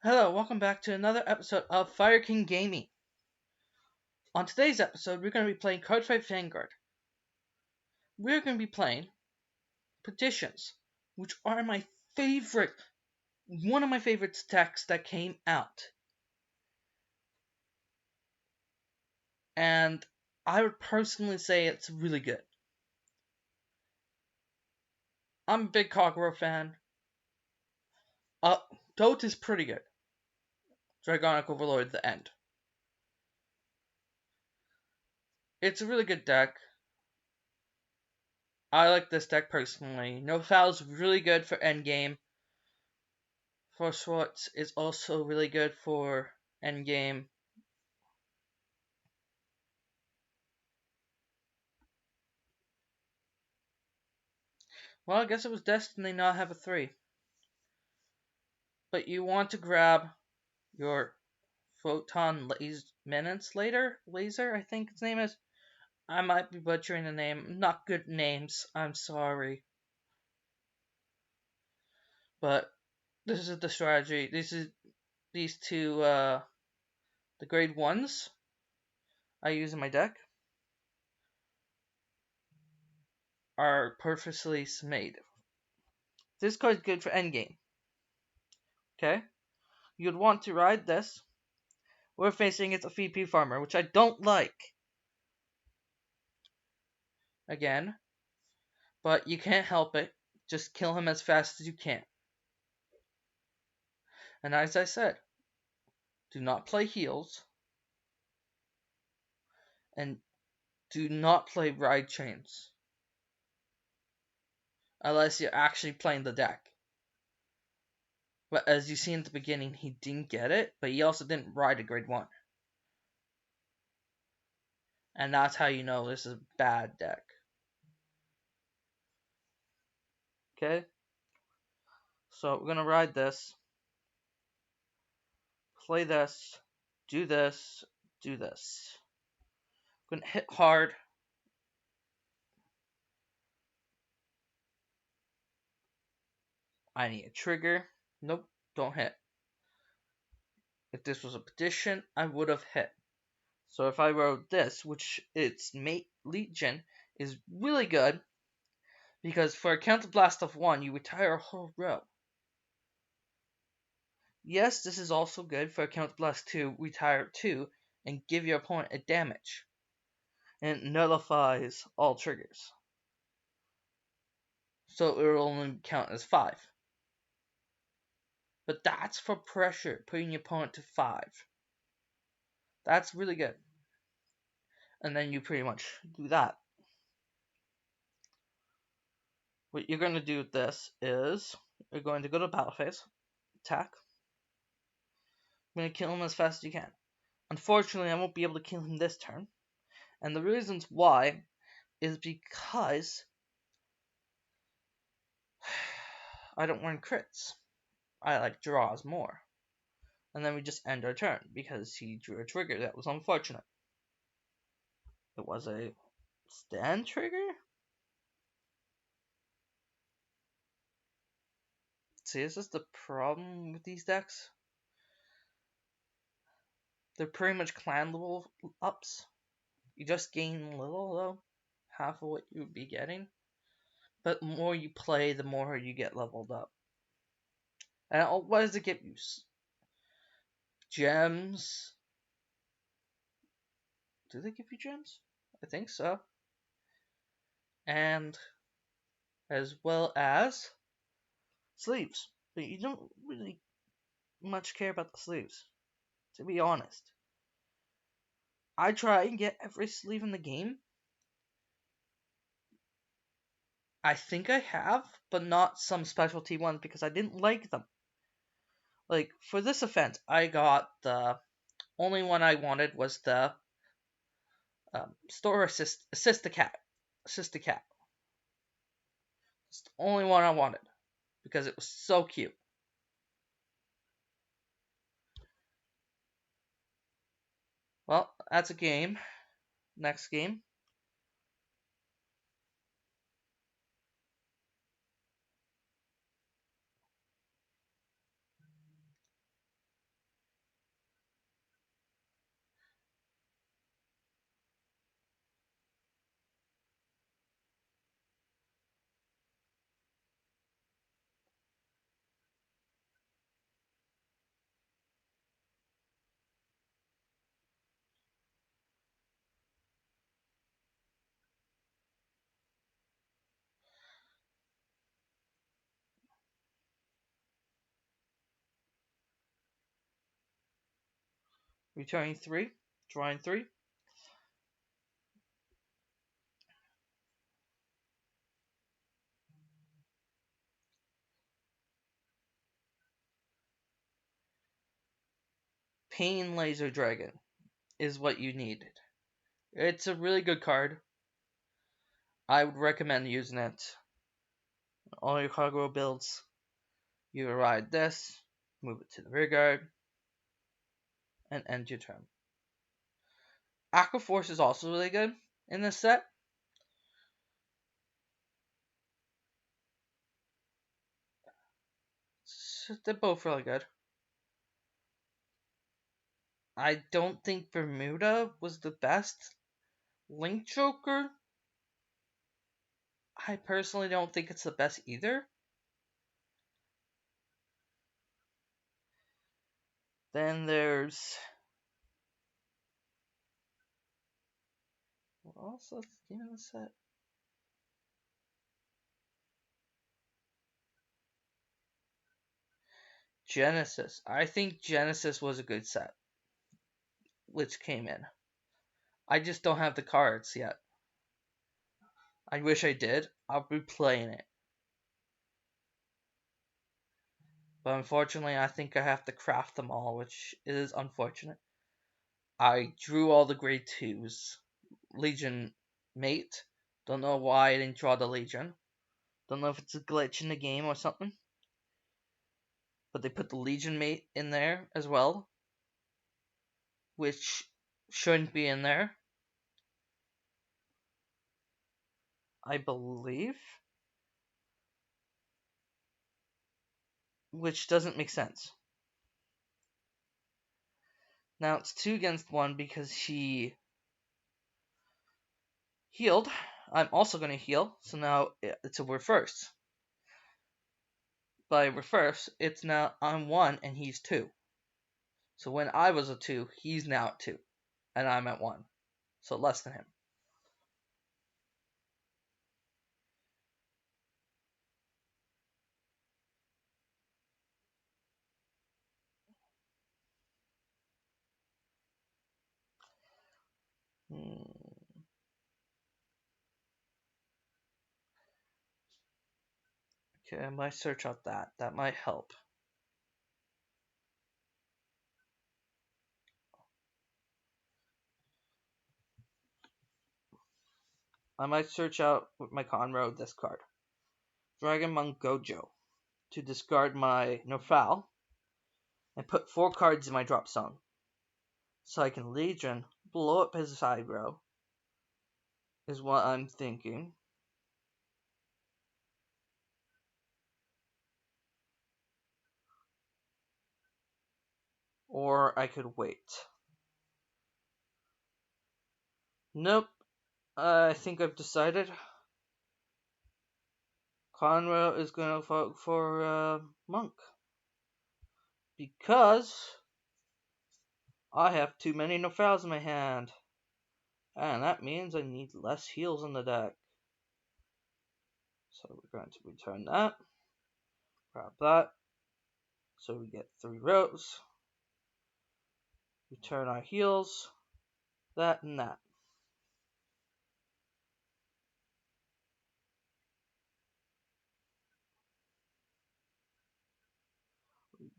Hello, welcome back to another episode of Fireking Gaming. On today's episode, we're going to be playing Cardfight Vanguard. We're going to be playing Perditions, which are one of my favorite decks that came out. And I would personally say it's really good. I'm a big Kagura fan. Dote is pretty good. Dragonic Overlord at the end. It's a really good deck. I like this deck personally. No Foul's really good for endgame. For Swartz is also really good for endgame. Well, I guess it was Destiny not have a 3. But you want to grab your Photon Laser, I think its name is. I might be butchering the name. Not good names. I'm sorry. But this is the strategy. These two, the grade 1s I use in my deck are purposely made. This card's good for endgame. Okay? You'd want to ride this. We're facing it's a VP farmer, which I don't like. Again. But you can't help it. Just kill him as fast as you can. And as I said, do not play heals. And do not play ride chains. Unless you're actually playing the deck. But as you see in the beginning, he didn't get it, but he also didn't ride a grade 1. And that's how you know this is a bad deck. Okay? So we're going to ride this. Play this. Do this. Do this. I'm going to hit hard. I need a trigger. Nope, don't hit. If this was a Perdition, I would have hit. So if I wrote this, which its mate Legion, is really good, because for a counterblast of 1, you retire a whole row. Yes, this is also good for a counterblast 2, retire 2, and give your opponent a damage. And it nullifies all triggers. So it will only count as 5. But that's for pressure, putting your opponent to 5. That's really good. And then you pretty much do that. What you're going to do with this is, you're going to go to battle phase, attack. I'm going to kill him as fast as you can. Unfortunately, I won't be able to kill him this turn. And the reasons why is because I don't run crits. I like draws more. And then we just end our turn because he drew a trigger that was unfortunate. It was a stand trigger? See, this is the problem with these decks. They're pretty much clan level ups. You just gain little though. Half of what you would be getting. But the more you play, the more you get leveled up. And what does it give you? Gems? Do they give you gems? I think so. And as well as sleeves. But you don't really much care about the sleeves, to be honest. I try and get every sleeve in the game. I think I have, but not some specialty ones because I didn't like them. Like, for this event, I got the only one I wanted was the store assist the cat. Assist the cat. It's the only one I wanted because it was so cute. Well, that's a game. Next game. returning 3, drawing 3. Pain Laser Dragon is what you needed. It's a really good card. I would recommend using it. All your cargo builds, you ride this, move it to the rear guard, and end your turn. Aqua Force is also really good in this set. So they're both really good. I don't think Bermuda was the best Link Joker. I personally don't think it's the best either. Then there's... what else is in the set? Genesis. I think Genesis was a good set, which came in. I just don't have the cards yet. I wish I did. I'll be playing it. But unfortunately, I think I have to craft them all, which is unfortunate. I drew all the grade 2s. Legion Mate. Don't know why I didn't draw the Legion. Don't know if it's a glitch in the game or something. But they put the Legion Mate in there as well, which shouldn't be in there, I believe. Which doesn't make sense. Now it's 2 against 1 because he healed. I'm also going to heal, so now it's a reverse. By reverse, it's now I'm 1 and he's 2. So when I was a 2, he's now at 2. And I'm at 1. So less than him. Okay, I might search out that. That might help. I might search out with my Conroe this card. Dragon Monk Gojo. To discard my Nofal and put 4 cards in my drop zone. So I can Legion, blow up his side row, is what I'm thinking. Or I could wait. Nope. I think I've decided. Conroe is going to vote for Monk. Because I have too many Nofals in my hand. And that means I need less heals in the deck. So we're going to return that. Grab that. So we get 3 rows. Return our heals. That and that.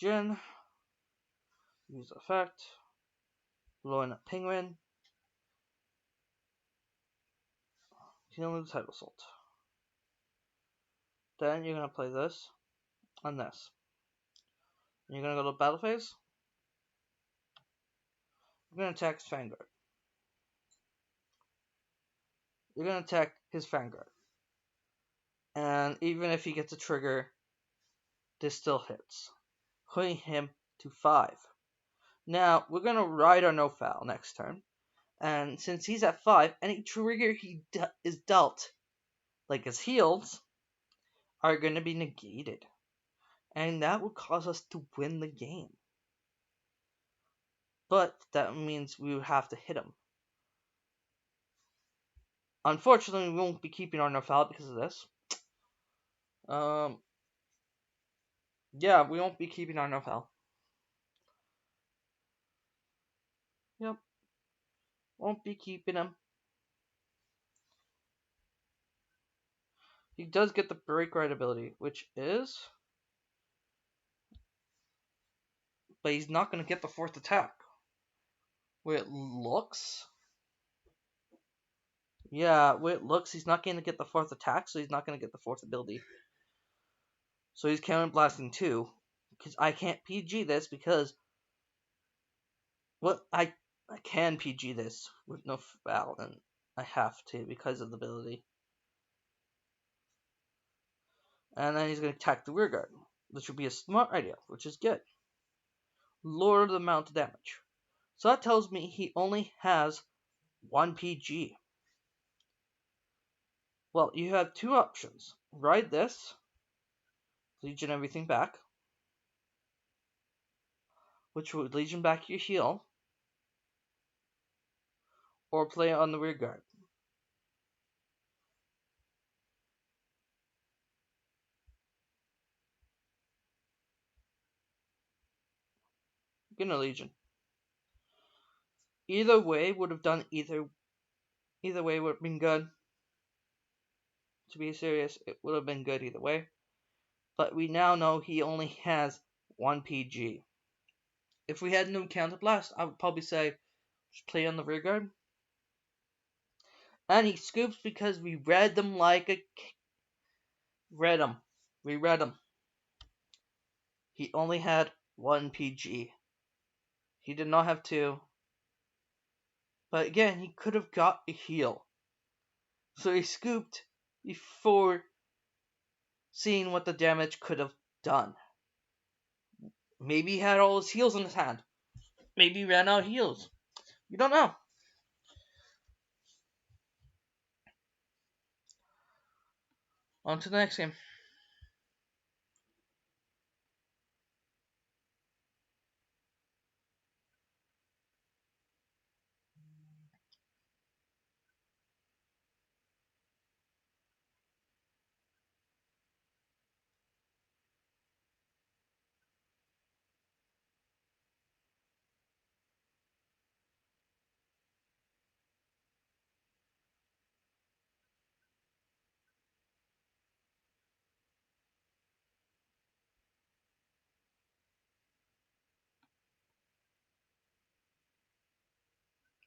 Regen. Use effect. Blowing up Penguin. Healing the Tidal Assault. Then you're going to play this and this. And you're going to go to battle phase. You're going to attack his Vanguard. You're going to attack his Vanguard. And even if he gets a trigger, this still hits. Putting him to 5. Now, we're going to ride our no-foul next turn. And since he's at 5, any trigger he is dealt, like his heals, are going to be negated. And that would cause us to win the game. But that means we would have to hit him. Unfortunately, we won't be keeping our no-foul because of this. Yeah, we won't be keeping our no-foul. Yep. Won't be keeping him. He does get the break right ability, which is... But he's not going to get the fourth attack. Where it looks... Yeah, where it looks, he's not going to get the fourth attack, so he's not going to get the fourth ability. So he's counter blasting too. Because I can't PG this because... Well, I can PG this with no foul, and I have to because of the ability. And then he's going to attack the rear guard, which would be a smart idea, which is good. Lower the amount of damage. So that tells me he only has 1 PG. Well, you have two options. Ride this, Legion everything back, which would Legion back your heal, or play on the rear guard. Gonna Legion. Either way would have done either way would have been good. To be serious, it would have been good either way. But we now know he only has 1 PG. If we had no counter blast, I would probably say just play on the rear guard. And he scoops because we read them like a... Read him. We read him. He only had 1 PG. He did not have 2. But again, he could have got a heal. So he scooped before seeing what the damage could have done. Maybe he had all his heals in his hand. Maybe he ran out of heals. We don't know. On to the next game.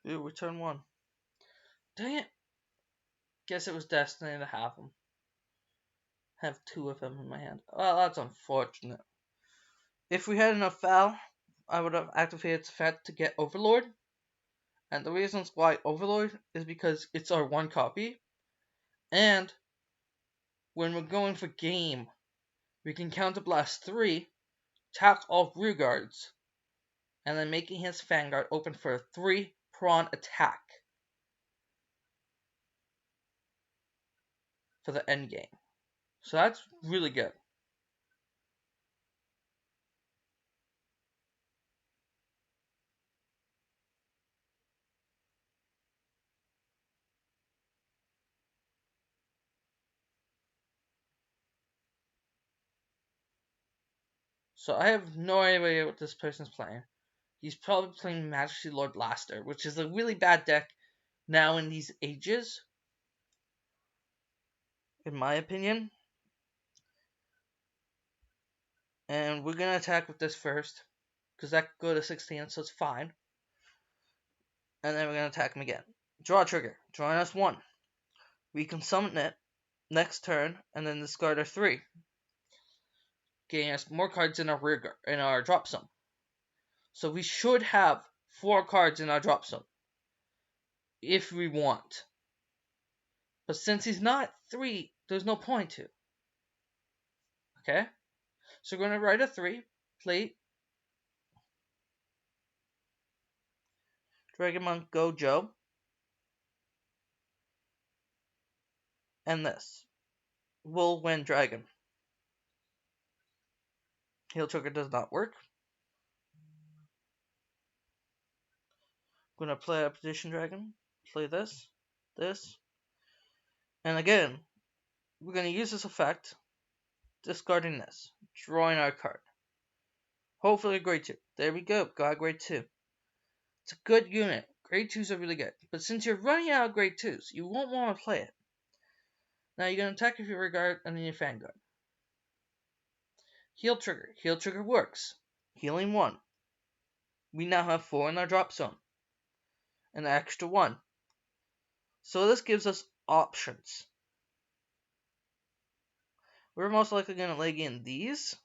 Ooh, return 1. Dang it. Guess it was destiny to have him. Have 2 of them in my hand. Well, that's unfortunate. If we had enough foul, I would have activated its effect to get Overlord. And the reasons why Overlord is because it's our 1 copy. And when we're going for game, we can counterblast 3, attack all rear guards, and then making his Vanguard open for a 3-prawn attack for the end game. So that's really good. So I have no idea what this person's playing. He's probably playing Majesty Lord Blaster, which is a really bad deck now in these ages, in my opinion. And we're gonna attack with this first, because that could go to 16, so it's fine. And then we're gonna attack him again. Draw a trigger. Drawing us 1. We can summon it next turn, and then discard our 3, getting us more cards in our rear guard, in our drop zone. So we should have 4 cards in our drop zone, if we want. But since he's not 3, there's no point to. Okay? So we're going to write a 3, play Dragon Monk Gojo, and this. Will win Dragon. Heal trigger does not work. I'm going to play a Perdition Dragon, play this, and again, we're going to use this effect, discarding this, drawing our card. Hopefully a grade 2. There we go, got a grade 2. It's a good unit. Grade 2s are really good. But since you're running out of grade 2s, you won't want to play it. Now you're going to attack with your Vanguard and then your Vanguard. Heal trigger. Heal trigger works. Healing 1. We now have 4 in our drop zone. An extra 1. So this gives us options. We're most likely going to leg in these.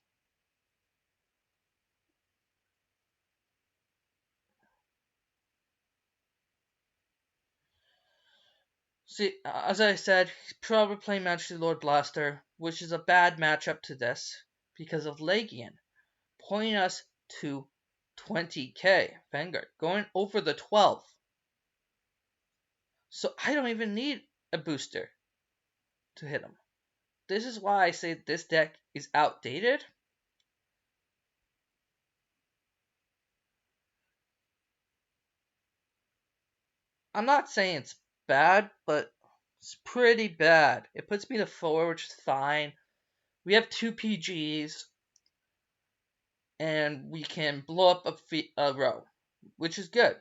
See, as I said, he's probably playing Majesty Lord Blaster, which is a bad matchup to this because of Legion, pointing us to 20k Vanguard, going over the 12. So I don't even need a booster to hit him. This is why I say this deck is outdated. I'm not saying it's bad, but it's pretty bad. It puts me to 4, which is fine. We have 2 PGs, and we can blow up a row, which is good.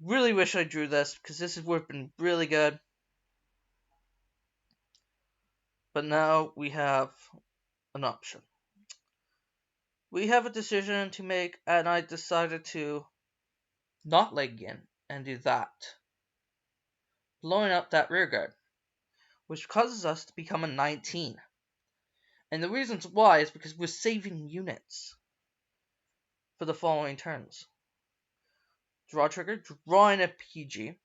Really wish I drew this, because this would have been really good. But now we have an option. We have a decision to make, and I decided to not leg in and do that. Blowing up that rear guard, which causes us to become a 19. And the reasons why is because we're saving units for the following turns. Draw trigger, drawing a PG.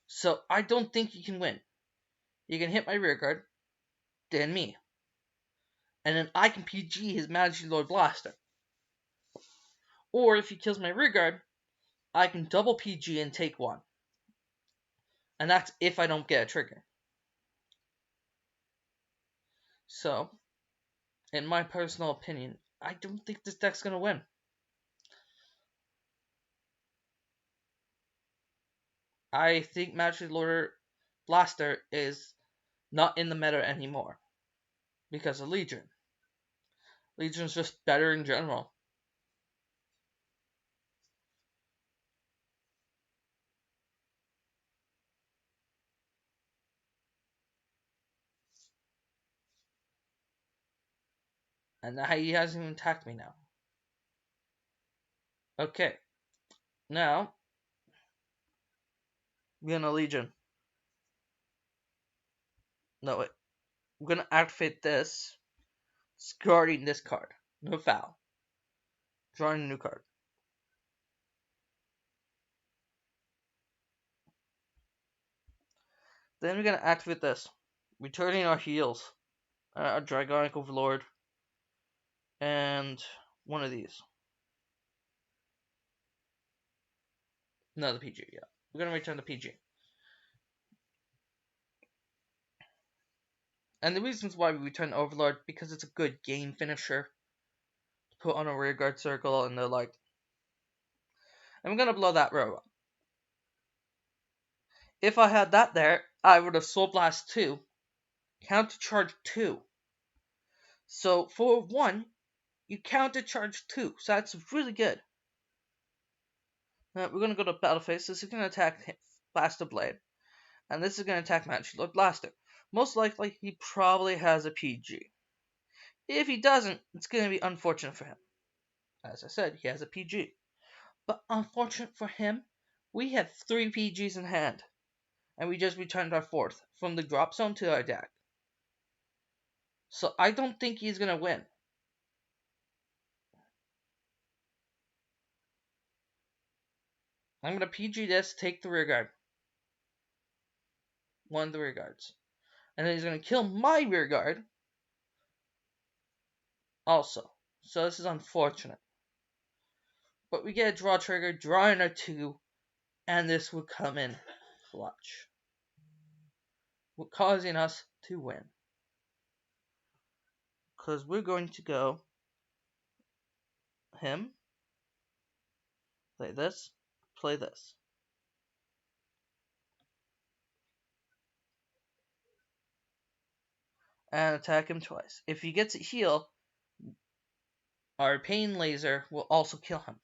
So I don't think you can win. You can hit my rear guard, then me. And then I can PG his Majesty Lord Blaster. Or if he kills my rear guard, I can double PG and take 1. And that's if I don't get a trigger. So, in my personal opinion, I don't think this deck's gonna win. I think Majesty Lord Blaster is not in the meta anymore because of Legion. Legion's just better in general. And he hasn't even attacked me now. Okay. Now, we're gonna Legion. No, wait. We're gonna activate this, discarding this card. No foul. Drawing a new card. Then we're gonna activate this, returning our heals. A Dragonic Overlord. And one of these. No, the PG, yeah. We're gonna return the PG. And the reasons why we return Overlord, because it's a good game finisher to put on a rearguard circle, and they're like, and we're gonna blow that row up. If I had that there, I would have Soul Blast 2, Counter Charge 2. So for 1, you Counter Charge 2, so that's really good. Now we're gonna go to Battle Phase. This is gonna attack Blaster Blade, and this is gonna attack Majesty Lord Blaster. Most likely, he probably has a PG. If he doesn't, it's gonna be unfortunate for him. As I said, he has a PG. But unfortunate for him, we have 3 PGs in hand. And we just returned our 4th from the drop zone to our deck. So I don't think he's going to win. I'm going to PG this, take the rear guard. One of the rear guards. And then he's going to kill my rear guard. Also. So this is unfortunate. But we get a draw trigger, drawing our 2. And this would come in clutch. Causing us to win. Because we're going to go him, play this, play this. And attack him twice. If he gets a heal, our pain laser will also kill him.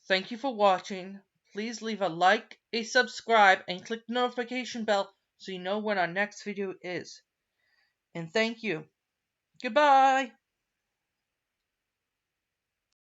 Thank you for watching. Please leave a like, a subscribe, and click the notification bell so you know when our next video is. And thank you. Goodbye!